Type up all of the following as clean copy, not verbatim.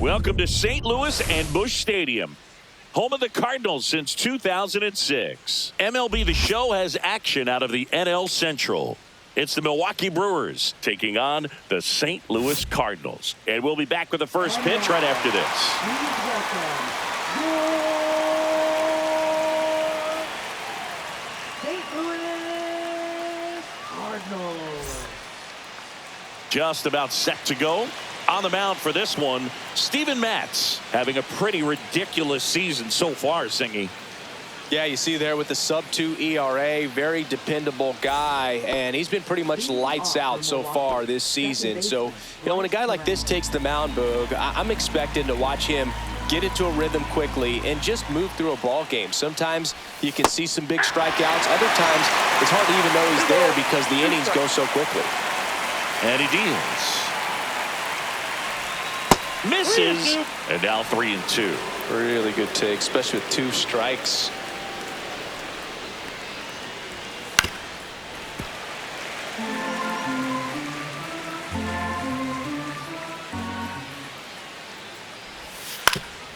Welcome to St. Louis and Busch Stadium, home of the Cardinals since 2006. MLB The Show has action out of the NL Central. It's the Milwaukee Brewers taking on the St. Louis Cardinals. And we'll be back with the first pitch right after this. Just about set to go. On the mound for this one, Steven Matz having a pretty ridiculous season so far, Singy. Yeah, you see there with the sub-2 ERA, very dependable guy, and he's been pretty much lights out so far this season. So, you know, when a guy like this takes the mound, Boog, I'm expecting to watch him get into a rhythm quickly and just move through a ball game. Sometimes you can see some big strikeouts. Other times it's hard to even know he's there because the innings go so quickly. And he deals. Misses. And now 3-2. Really good take, especially with 2 strikes.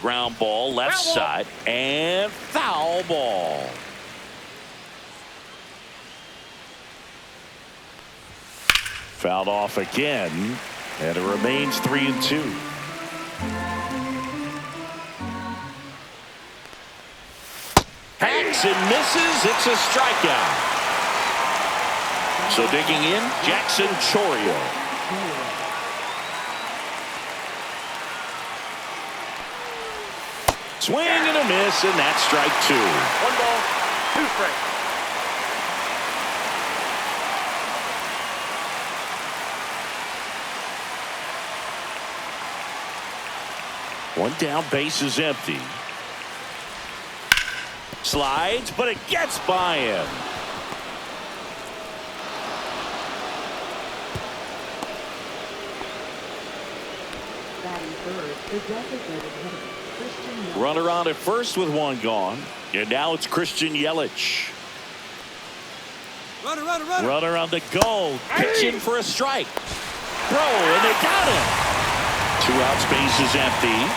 Ground ball left side and foul ball. Fouled off again, and it remains 3-2. Hacks and misses. It's a strikeout. So digging in, Jackson Chourio. Swing and a miss, and that's strike 2. 1 ball, 2 strikes. One down, base is empty. Slides, but it gets by him. Runner on at first with 1 gone. And now it's Christian Yelich. Runner on the go. Pitching for a strike. Throw, and they got him. 2 outs, base is empty.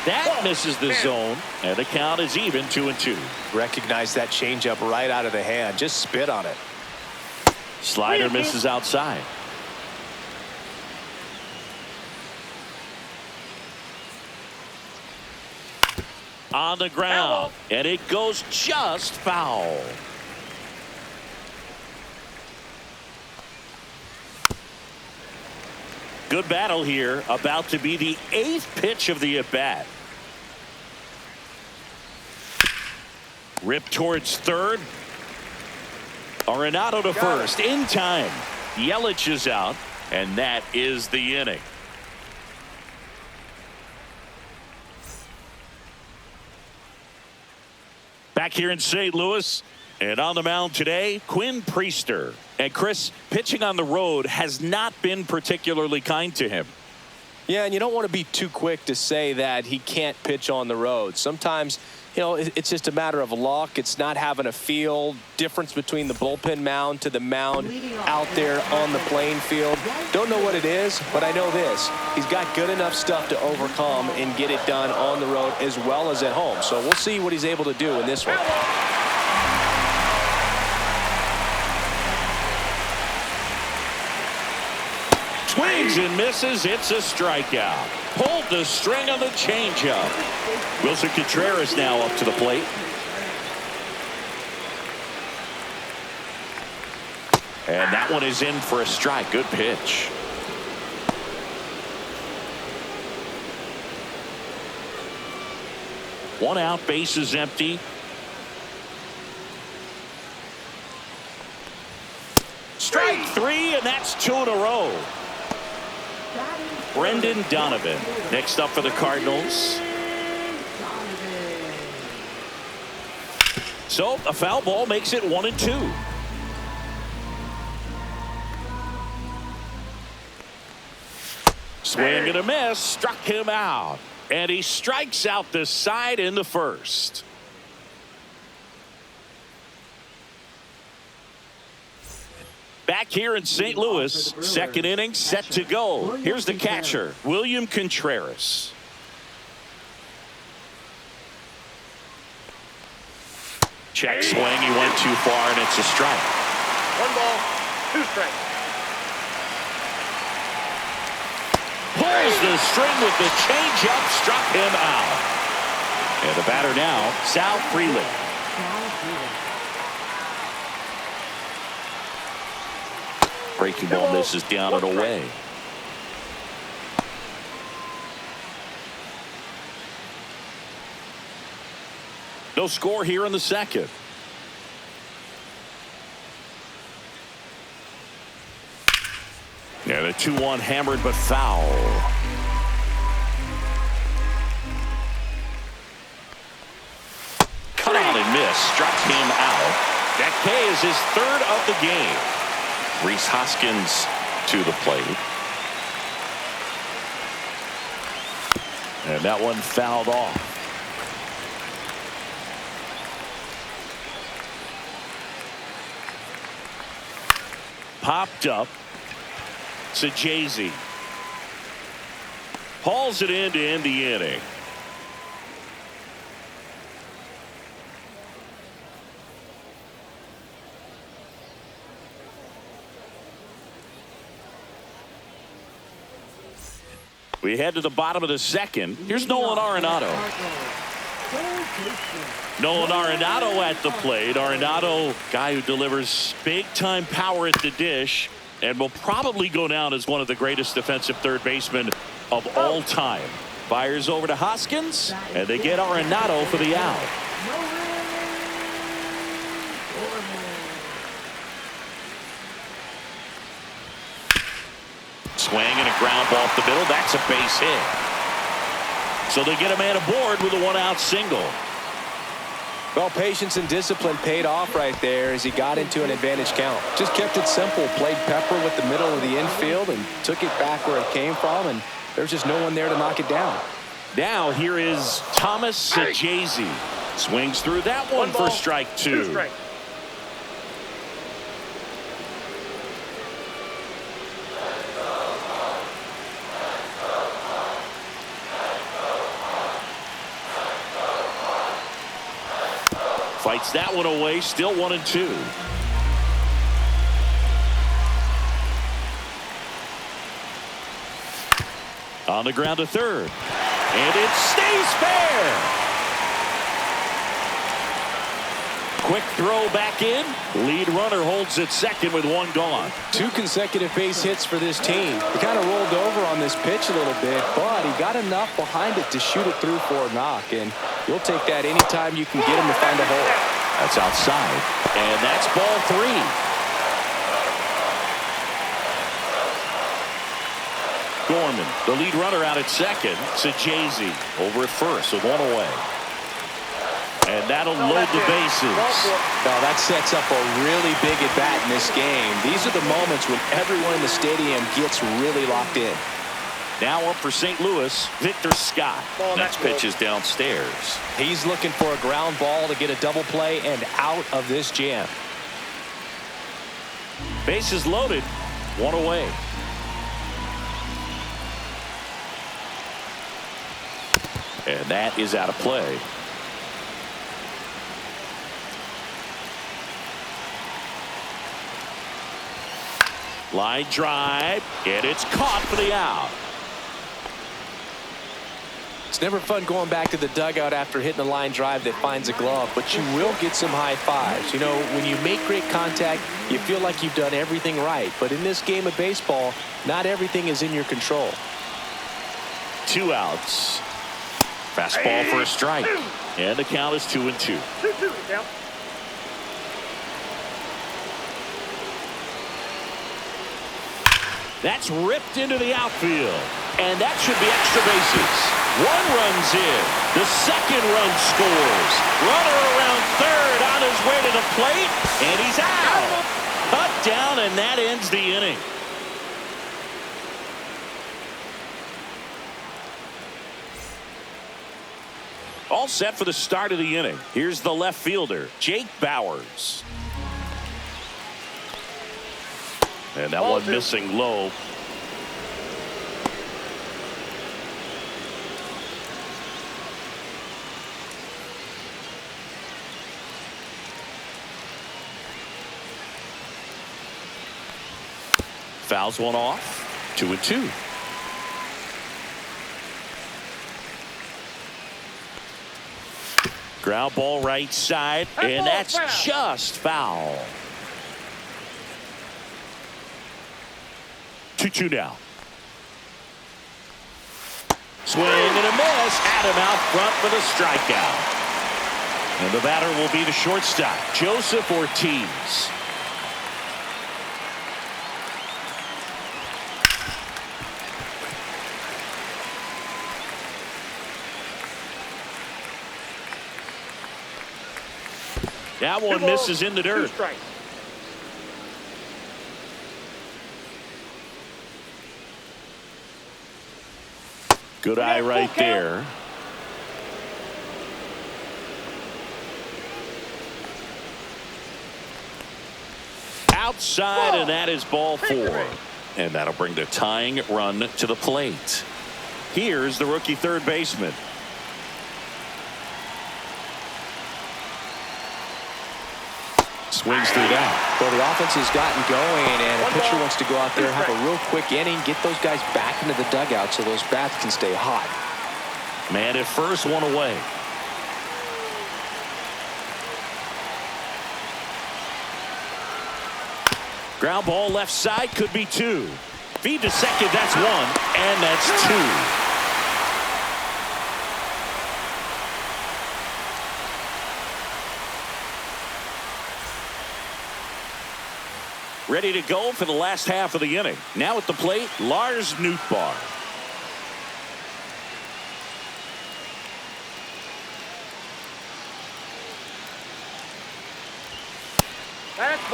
That misses the zone, and the count is even 2-2. Recognize that changeup right out of the hand. Just spit on it. Slider misses outside. On the ground, and it goes just foul. Good battle here, about to be the 8th pitch of the at-bat. Rip towards third. Arenado to first in time. Yelich is out, and that is the inning. Back here in St. Louis, and on the mound today, Quinn Priester. And Chris, pitching on the road has not been particularly kind to him. Yeah, and you don't want to be too quick to say that he can't pitch on the road. Sometimes, you know, it's just a matter of luck. It's not having a feel. Difference between the bullpen mound to the mound out there on the playing field. Don't know what it is, but I know this. He's got good enough stuff to overcome and get it done on the road as well as at home. So we'll see what he's able to do in this one. Swings and misses. It's a strikeout. Pulled the string on the changeup. Wilson Contreras now up to the plate. And that one is in for a strike. Good pitch. One out, base is empty. Strike 3, and that's 2 in a row. Brendan Donovan next up for the Cardinals. So a foul ball makes it 1-2. Swing and a miss, struck him out. And he strikes out the side in the first. Back here in St. Louis, second inning set to go. Here's the catcher, William Contreras. Check swing, he went too far, and it's a strike. 1 ball, 2 strikes. Pulls the string with the changeup, struck him out. And the batter now, Sal Freeland. Breaking ball misses down and away. No score here in the second. And a 2-1 hammered but foul. Cut on and miss, struck him out. That K is his 3rd of the game. Rhys Hoskins to the plate. And that one fouled off. Popped up. Sajazi hauls it in to end the inning. We head to the bottom of the second. Here's Nolan Arenado. Nolan Arenado at the plate. Arenado, guy who delivers big-time power at the dish and will probably go down as one of the greatest defensive third basemen of all time. Fires over to Hoskins, and they get Arenado for the out. Swing and a ground ball up the middle. That's a base hit. So they get a man aboard with a 1-out single. Well, patience and discipline paid off right there as he got into an advantage count. Just kept it simple, played pepper with the middle of the infield and took it back where it came from, and there's just no one there to knock it down. Now here is Thomas Sajazi. Swings through that one for strike 2. 2 strikes. Fights that one away, still 1-2. On the ground to third. And it stays fair. Quick throw back in. Lead runner holds at second with 1 gone. 2 consecutive base hits for this team. He kind of rolled over on this pitch a little bit, but he got enough behind it to shoot it through for a knock, and you'll take that anytime you can get him to find a hole. That's outside, and that's ball 3. Gorman, the lead runner, out at second. Sajazi over at first with 1 away. And that'll load the bases. Now that sets up a really big at bat in this game. These are the moments when everyone in the stadium gets really locked in. Now up for St. Louis, Victor Scott. Next pitch is downstairs. He's looking for a ground ball to get a double play and out of this jam. Bases loaded, 1 away. And that is out of play. Line drive, and it's caught for the out. It's never fun going back to the dugout after hitting a line drive that finds a glove, but you will get some high fives. You know, when you make great contact, you feel like you've done everything right. But in this game of baseball, not everything is in your control. 2 outs. Fastball for a strike. And the count is 2-2. 2-2 count. That's ripped into the outfield. And that should be extra bases. 1 run's in. The second run scores. Runner around third on his way to the plate. And he's out. Cut down, and that ends the inning. All set for the start of the inning. Here's the left fielder, Jake Bauers. And that Ball one two. missing low. Fouls one off. 2-2. Ground ball right side, and that's just foul. 2-2 now. Swing and a miss. Adam out front for the strikeout. And the batter will be the shortstop, Joseph Ortiz. That one misses in the dirt. Good eye right there. Outside, and that is ball 4. And that'll bring the tying run to the plate. Here's the rookie third baseman. Swings through that. Well, the offense has gotten going, and a pitcher wants to go out there, have a real quick inning, get those guys back into the dugout so those bats can stay hot. Man at first, one away. Ground ball left side, could be 2. Feed to second, that's 1, and that's 2. Ready to go for the last half of the inning. Now at the plate, Lars Nootbaar.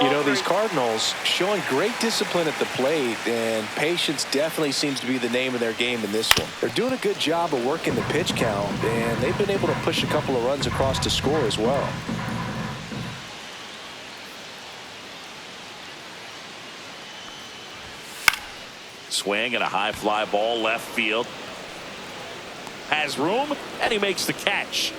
You know, these Cardinals showing great discipline at the plate, and patience definitely seems to be the name of their game in this one. They're doing a good job of working the pitch count, and they've been able to push a couple of runs across to score as well. Swing and a high fly ball left field. Has room, and he makes the catch.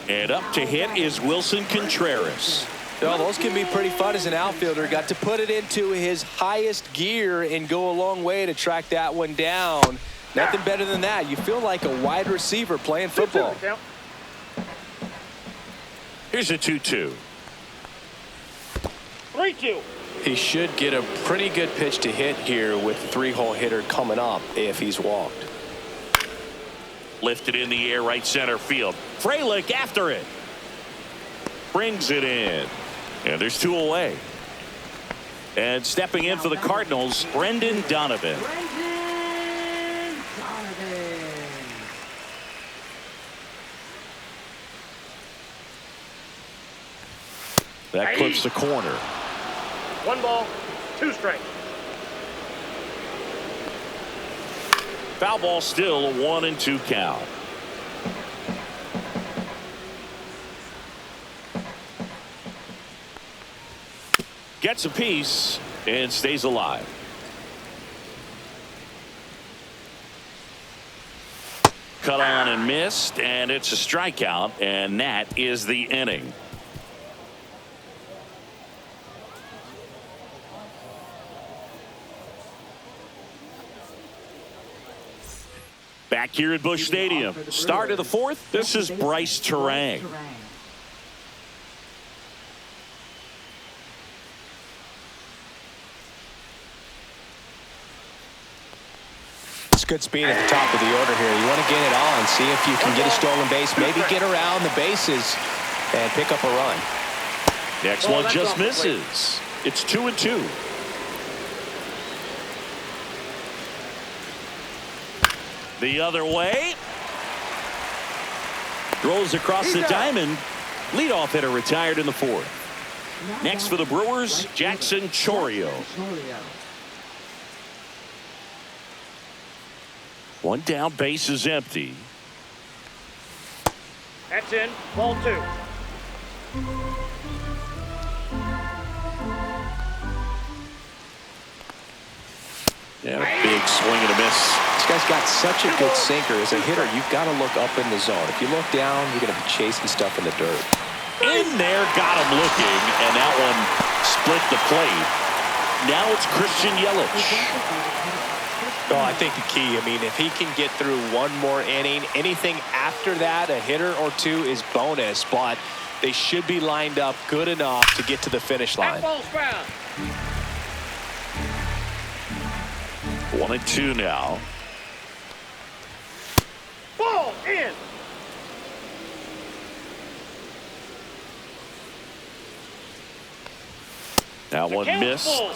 And up to hit is Wilson Contreras. Well, those can be pretty fun as an outfielder. Got to put it into his highest gear and go a long way to track that one down. Nothing better than that. You feel like a wide receiver playing football. Here's a 2-2. 3-2. He should get a pretty good pitch to hit here with the 3-hole hitter coming up if he's walked. Lifted in the air, right center field. Frelick after it. Brings it in. And there's 2 away. And stepping in for the Cardinals, Brendan Donovan. That clips the corner. 1 ball, 2 strikes. Foul ball still a 1-2 count. Gets a piece and stays alive. Cut on and missed, and it's a strikeout, and that is the inning. Back here at Busch Stadium. Start of the 4th. This is Bryce Terang. It's good speed at the top of the order here. You want to get it on, see if you can get a stolen base, maybe get around the bases and pick up a run. Next one just misses. It's 2-2. The other way. Throws across the diamond. Leadoff hitter retired in the 4th. Next for the Brewers, Jackson Chourio. One down, base is empty. That's in. Ball 2. And a big swing and a miss. This guy's got such a good sinker. As a hitter, you've got to look up in the zone. If you look down, you're going to be chasing stuff in the dirt. In there, got him looking, and that one split the plate. Now it's Christian Yelich. Oh, I think the key, I mean, if he can get through one more inning, anything after that, a hitter or two is bonus, but they should be lined up good enough to get to the finish line. 1-2 now. Ball in. That one missed. Full.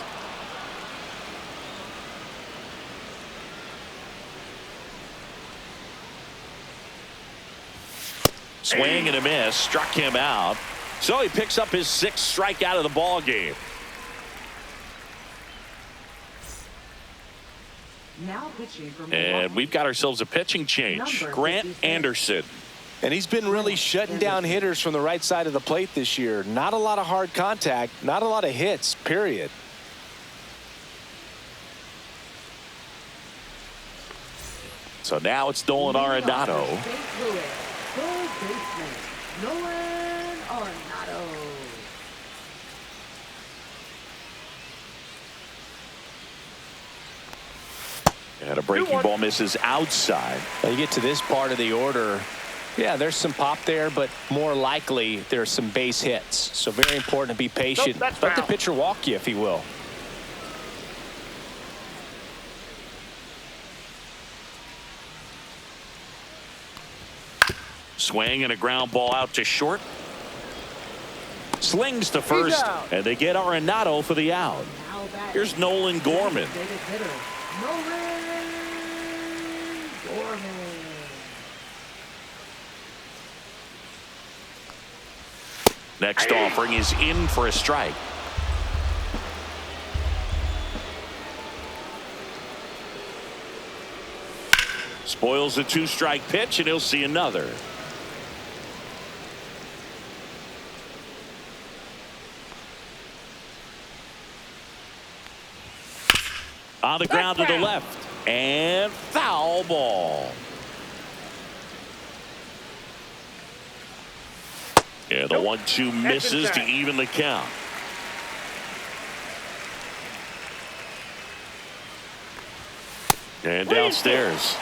Swing and a miss, struck him out. So he picks up his 6th strikeout of the ball game. Now pitching from And we've got ourselves a pitching change. Grant Anderson. And he's been really shutting down hitters from the right side of the plate this year. Not a lot of hard contact, not a lot of hits, period. So now it's Nolan Arenado. St.Luis, third baseman, Nolan Arenado. And a breaking ball misses outside. Now you get to this part of the order. Yeah, there's some pop there, but more likely there's some base hits. So very important to be patient. Nope, that's Let the foul. pitcher walk you, if he will. Swing and a ground ball out to short. Slings to first, and they get Arenado for the out. Now batting. Here's Nolan Gorman. Designated hitter, Nolan Gorman. Next offering is in for a strike. Spoils the 2-strike pitch, and he'll see another. On the ground to the left, and foul ball. Yeah, the 1-2 misses to even the count. And downstairs.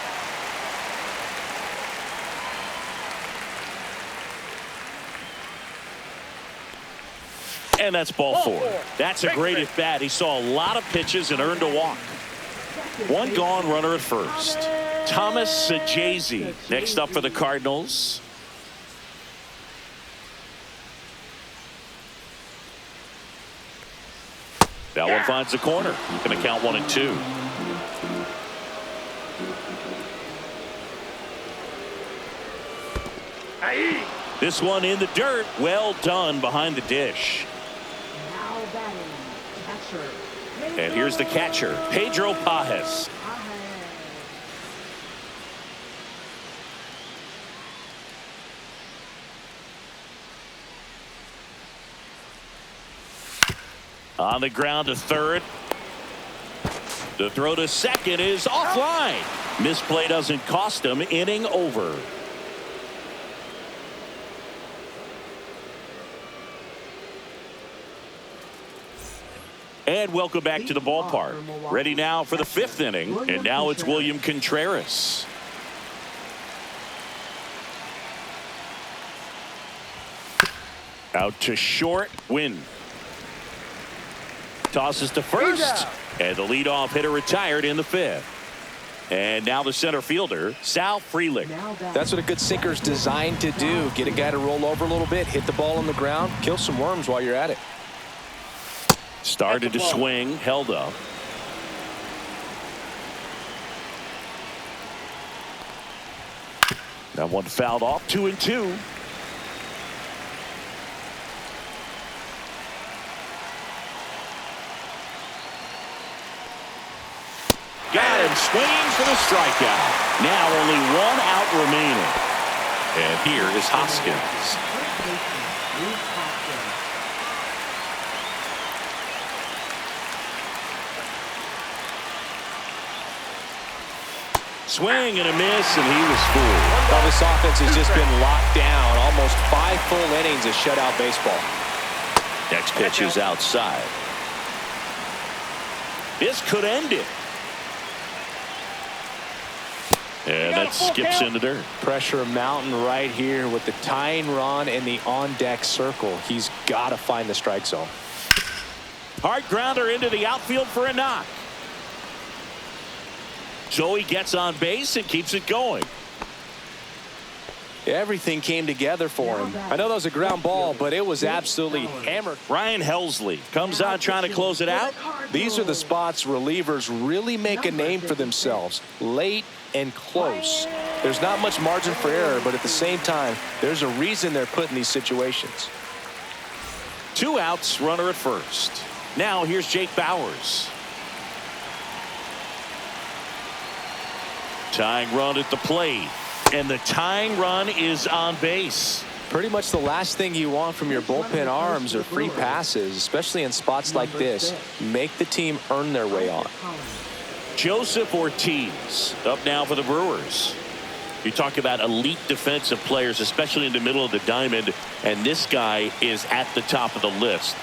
And that's ball 4. That's a great at bat. He saw a lot of pitches and earned a walk. One gone, runner at first. Thomas Sajazi next up for the Cardinals. That one finds the corner. Going to count 1-2. This one in the dirt. Well done behind the dish. Now batting, catcher. And here's the catcher, Pedro Pajes. On the ground to third. The throw to second is offline. Misplay doesn't cost him. Inning over. And welcome back to the ballpark. Ready now for the 5th inning. And now it's William Contreras. Out to short, win. Tosses to first. And the leadoff hitter retired in the 5th. And now the center fielder, Sal Frelick. That's what a good sinker's designed to do. Get a guy to roll over a little bit, hit the ball on the ground, kill some worms while you're at it. Started to swing, held up. That one fouled off, 2-2. Got him swinging for the strikeout. Now only 1 out remaining. And here is Hoskins. Swing and a miss, and he was fooled. Well, this offense has just been locked down. Almost 5 full innings of shutout baseball. Next pitch is outside. This could end it. And that skips in the dirt. Pressure mountain right here with the tying run in the on-deck circle. He's got to find the strike zone. Hard grounder into the outfield for a knock. Joey gets on base and keeps it going. Everything came together for him. I know that was a ground ball, but it was absolutely hammered. Ryan Helsley comes on trying to close it out. These are the spots relievers really make a name for themselves. Late and close. There's not much margin for error, but at the same time, there's a reason they're put in these situations. 2 outs, runner at first. Now here's Jake Bauers. Tying run at the plate. And the tying run is on base. Pretty much the last thing you want from your bullpen arms are free passes, especially in spots like this. Make the team earn their way on. Joseph Ortiz up now for the Brewers. You talk about elite defensive players, especially in the middle of the diamond, and this guy is at the top of the list.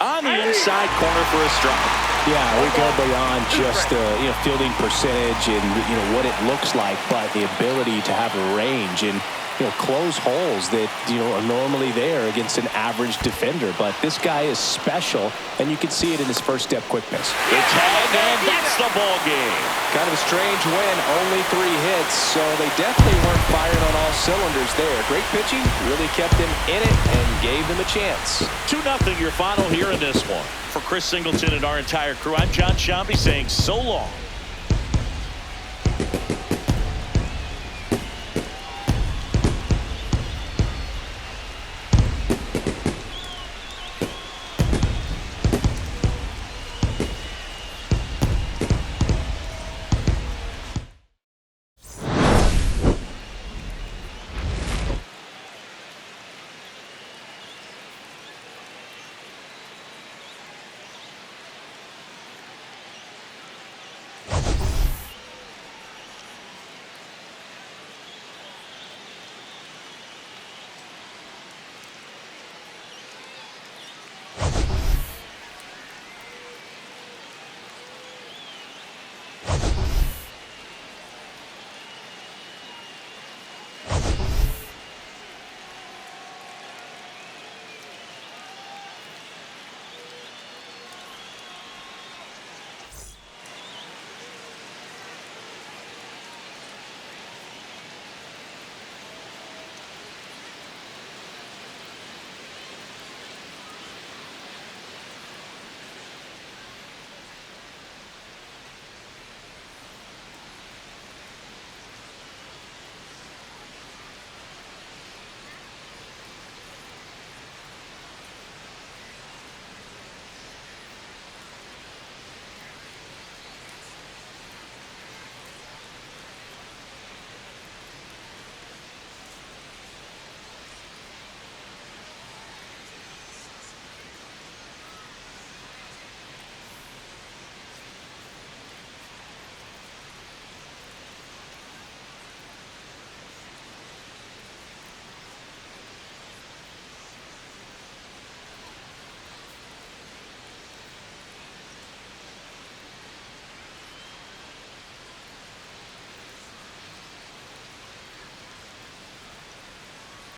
On the inside corner for a strike. Yeah, we go beyond just fielding percentage and what it looks like, but the ability to have a range and close holes that are normally there against an average defender. But this guy is special, and you can see it in his first step quick pitch. The tag, and that's the ball game. Kind of a strange win, only 3 hits, so they definitely weren't firing on all cylinders there. Great pitching, really kept them in it and gave them a chance. 2-0 your final here in this one. For Chris Singleton and our entire crew, I'm John Shambi saying so long.